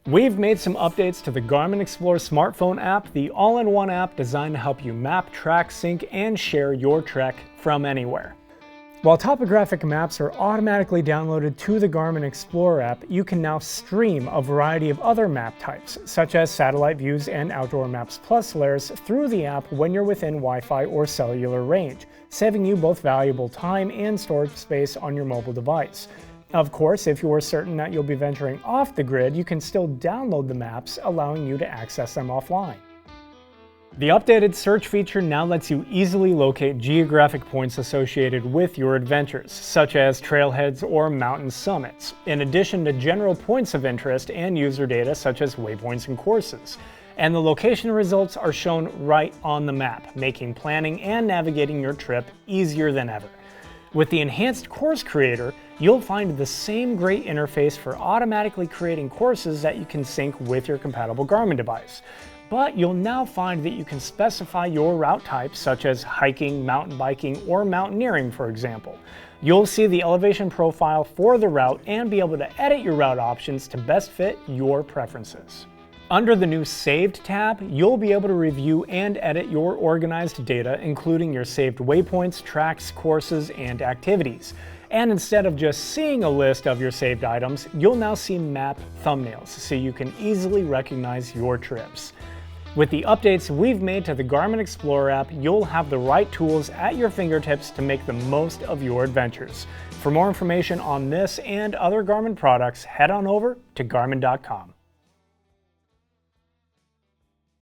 We've made some updates to the Garmin Explore smartphone app, the all-in-one app designed to help you map, track, sync, and share your trek from anywhere. While topographic maps are automatically downloaded to the Garmin Explore app, you can now stream a variety of other map types, such as satellite views and Outdoor Maps Plus layers through the app when you're within Wi-Fi or cellular range, saving you both valuable time and storage space on your mobile device. Of course, if you are certain that you'll be venturing off the grid, you can still download the maps, allowing you to access them offline. The updated search feature now lets you easily locate geographic points associated with your adventures, such as trailheads or mountain summits, in addition to general points of interest and user data such as waypoints and courses. And the location results are shown right on the map, making planning and navigating your trip easier than ever. With the enhanced course creator, you'll find the same great interface for automatically creating courses that you can sync with your compatible Garmin device. But you'll now find that you can specify your route type, such as hiking, mountain biking, or mountaineering, for example. You'll see the elevation profile for the route and be able to edit your route options to best fit your preferences. Under the new Saved tab, you'll be able to review and edit your organized data, including your saved waypoints, tracks, courses, and activities. And instead of just seeing a list of your saved items, you'll now see map thumbnails, so you can easily recognize your trips. With the updates we've made to the Garmin Explorer app, you'll have the right tools at your fingertips to make the most of your adventures. For more information on this and other Garmin products, head on over to Garmin.com.